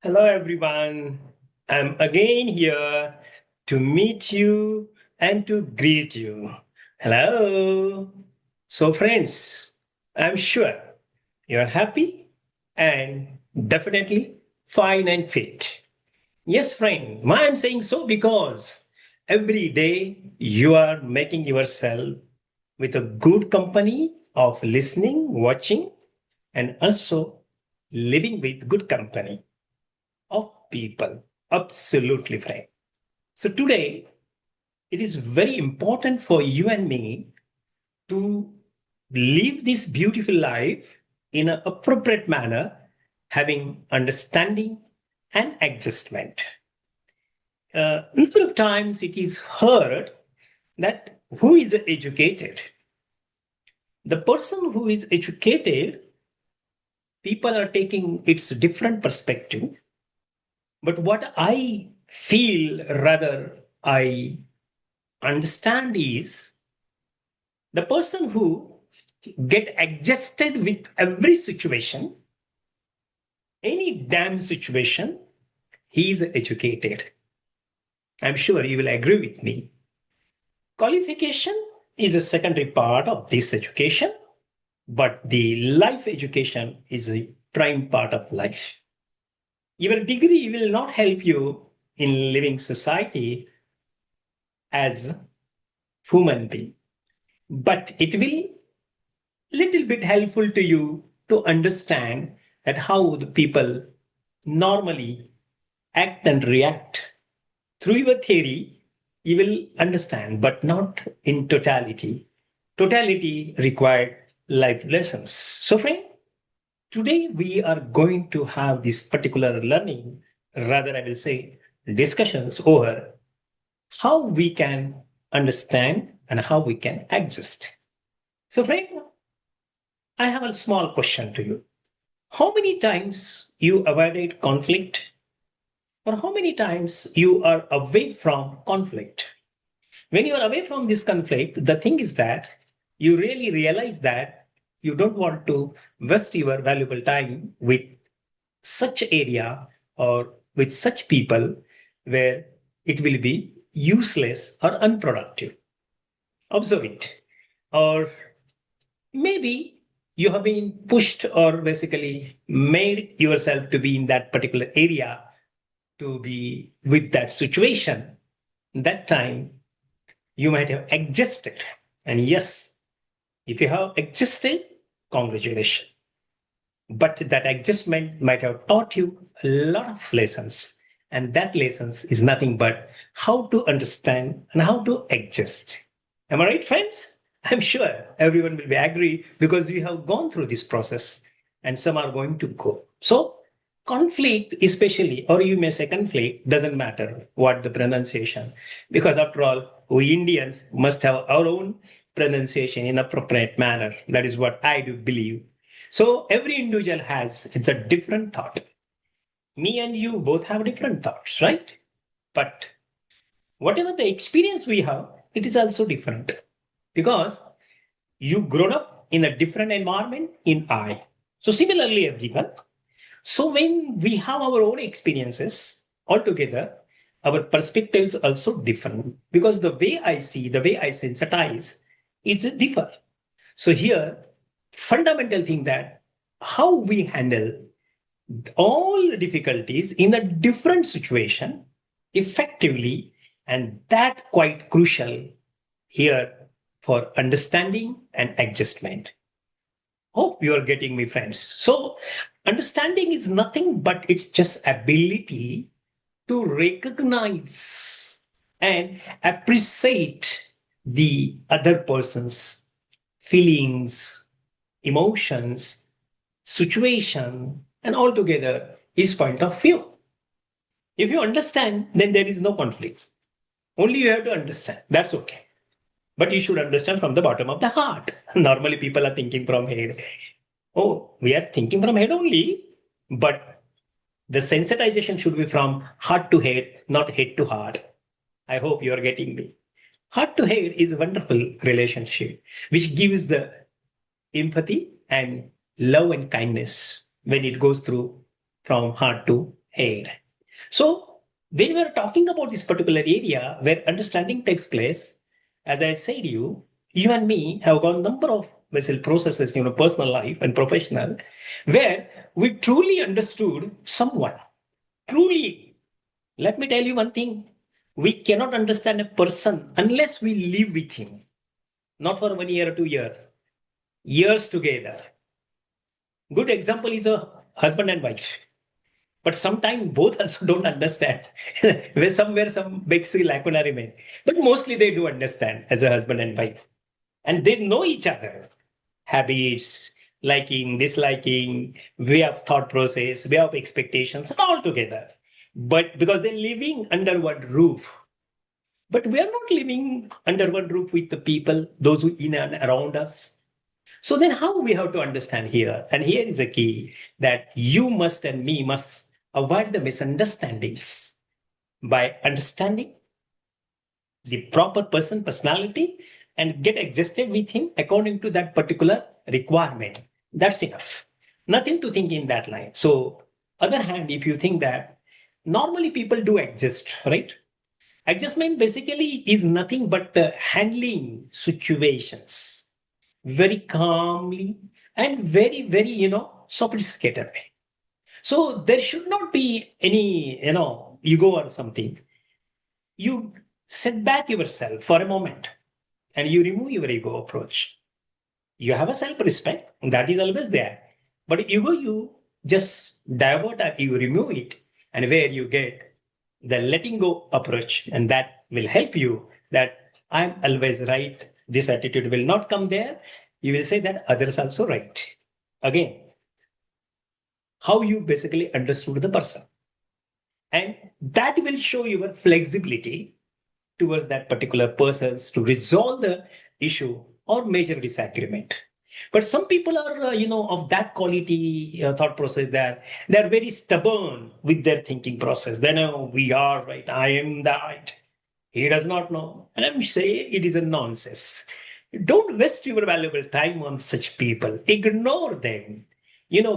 Hello, everyone. I'm again here to meet you and to greet you. Hello. So, friends, I'm sure you're happy and definitely fine and fit. Yes, friend. Why I'm saying so? Because every day you are making yourself with a good company of listening, watching, and also living with good company of people. Absolutely, Frank. So today, it is very important for you and me to live this beautiful life in an appropriate manner, having understanding and adjustment. Number of times it is heard that who is educated? The person who is educated, people are taking its different perspective. But what I feel, rather, I understand is the person who get adjusted with every situation, any damn situation, he is educated. I'm sure you will agree with me. Qualification is a secondary part of this education, but the life education is a prime part of life. Your degree will not help you in living society as human being, but it will little bit helpful to you to understand that how the people normally act and react. Through your theory, you will understand, but not in totality. Totality required life lessons. So, friend, today we are going to have this particular learning, rather, I will say, discussions over how we can understand and how we can adjust. So, friend, I have a small question to you. How many times you avoided conflict, or how many times you are away from conflict? When you are away from this conflict, the thing is that you really realize that you don't want to waste your valuable time with such area or with such people where it will be useless or unproductive. Observe it. Or maybe you have been pushed or basically made yourself to be in that particular area to be with that situation. That time you might have adjusted. And yes, if you have adjusted, congratulations. But that adjustment might have taught you a lot of lessons. And that lessons is nothing but how to understand and how to adjust. Am I right, friends? I'm sure everyone will be agree because we have gone through this process and some are going to go. So conflict, especially, or you may say conflict, doesn't matter what the pronunciation, because after all, we Indians must have our own pronunciation in appropriate manner. That is what I do believe. So every individual has it's a different thought. Me and you both have different thoughts, right? But whatever the experience we have, it is also different because you grown up in a different environment in I. So similarly, everyone. So when we have our own experiences altogether, our perspectives also different because the way I see, the way I sensitize, is differ. So here, fundamental thing that how we handle all difficulties in a different situation effectively, and that quite crucial here for understanding and adjustment. Hope you are getting me, friends. So understanding is nothing but it's just ability to recognize and appreciate the other person's feelings, emotions, situation, and altogether his point of view. If you understand, then there is no conflict. Only you have to understand. That's okay. But you should understand from the bottom of the heart. Normally, people are thinking from head. Oh, we are thinking from head only, but the sensitization should be from heart to head, not head to heart. I hope you are getting me. Heart to head is a wonderful relationship, which gives the empathy and love and kindness when it goes through from heart to aid. So, when we're talking about this particular area where understanding takes place, as I said you and me have got a number of basically processes, personal life and professional, where we truly understood someone. Truly, let me tell you one thing. We cannot understand a person unless we live with him, not for 1 year or 2 years, years together. Good example is a husband and wife. But sometimes both also don't understand. Where somewhere some big lacuna remain. But mostly they do understand as a husband and wife. And they know each other. Habits, liking, disliking, way of thought process, way of expectations, and all together. But because they're living under one roof. But we are not living under one roof with the people, those who in and around us. So then how we have to understand here? And here is a key that you must and me must avoid the misunderstandings by understanding the proper person personality and get adjusted with him according to that particular requirement. That's enough. Nothing to think in that line. So other hand, if you think that normally people do adjust, right? Adjustment basically is nothing but handling situations very calmly and very, very, sophisticated way. So there should not be any, ego or something. You set back yourself for a moment and you remove your ego approach. You have a self-respect that is always there. But ego, you just divert or you remove it, and where you get the letting go approach, and that will help you that I'm always right. This attitude will not come there. You will say that others also right. Again, how you basically understood the person. And that will show your flexibility towards that particular persons to resolve the issue or major disagreement. But some people are, of that quality thought process that they're very stubborn with their thinking process. They know we are right. I am the right. He does not know. And I'm saying it is a nonsense. Don't waste your valuable time on such people. Ignore them.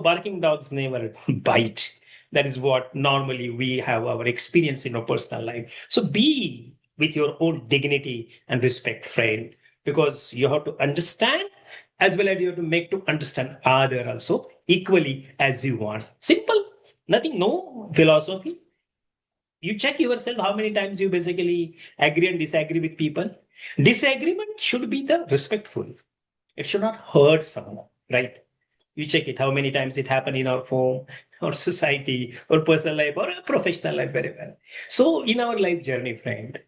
Barking dogs never bite. That is what normally we have our experience in our personal life. So be with your own dignity and respect, friend, because you have to understand as well as you have to make to understand other also equally as you want. Simple, nothing, no philosophy. You check yourself how many times you basically agree and disagree with people. Disagreement should be the respectful. It should not hurt someone, right? You check it how many times it happened in our home or society or personal life or professional life very well. So in our life journey, friend,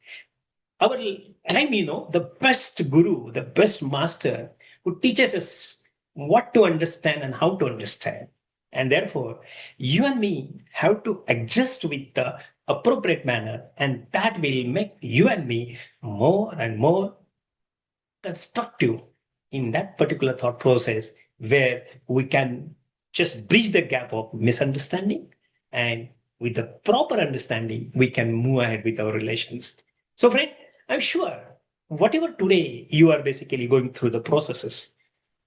our time, the best guru, the best master who teaches us what to understand and how to understand. And therefore, you and me have to adjust with the appropriate manner, and that will make you and me more and more constructive in that particular thought process where we can just bridge the gap of misunderstanding, and with the proper understanding we can move ahead with our relations. So friend, I'm sure whatever today you are basically going through the processes,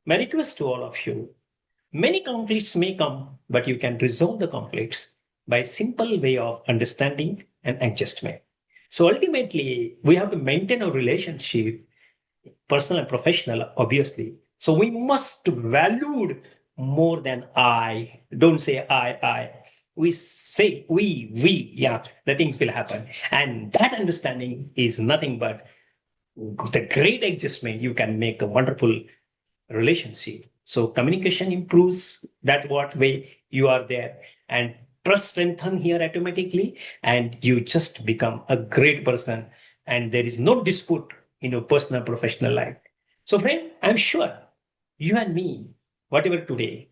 my request to all of you, many conflicts may come but you can resolve the conflicts by simple way of understanding and adjustment. So ultimately we have to maintain our relationship, personal and professional, obviously. So we must valued more than I. Don't say I. We say we. Yeah, the things will happen. And that understanding is nothing but the great adjustment. You can make a wonderful relationship. So communication improves that what way you are there, and trust strengthen here automatically, and you just become a great person, and there is no dispute in your personal professional life. So friend, I'm sure you and me, whatever today,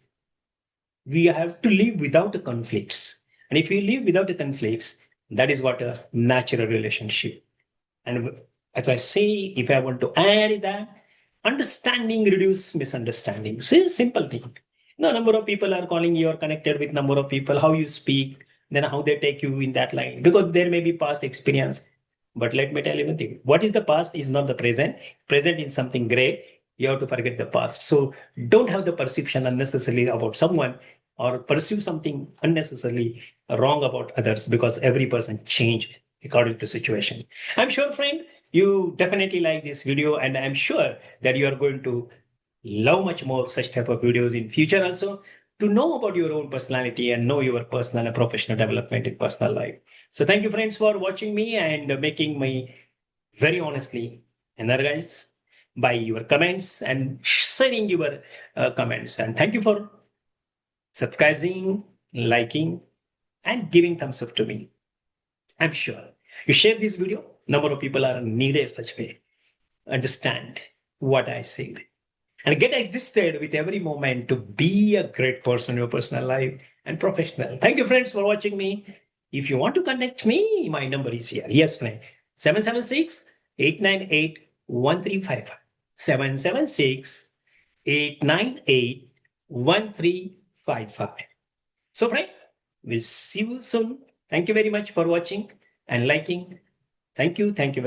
we have to live without the conflicts. And if we live without the conflicts, that is what a natural relationship. And if I say, if I want to add that, understanding reduce misunderstandings. It's a simple thing. No number of people are calling you or connected with number of people, how you speak, then how they take you in that line. Because there may be past experience. But let me tell you one thing. What is the past is not the present. Present is something great. You have to forget the past. So don't have the perception unnecessarily about someone or pursue something unnecessarily wrong about others, because every person change according to situation. I'm sure, friend, you definitely like this video, and I'm sure that you are going to love much more such type of videos in future also, to know about your own personality and know your personal and professional development in personal life. So thank you, friends, for watching me and making me very honestly energized by your comments and sharing your comments. And thank you for subscribing, liking, and giving thumbs up to me. I'm sure you share this video, number of people are needed such way understand what I said and get existed with every moment to be a great person in your personal life and professional. Thank you, friends, for watching me. If you want to connect me, my number is here. Yes, friend. 776-898-1355. 776-898-1355. So, friend, we'll see you soon. Thank you very much for watching and liking. Thank you. Thank you very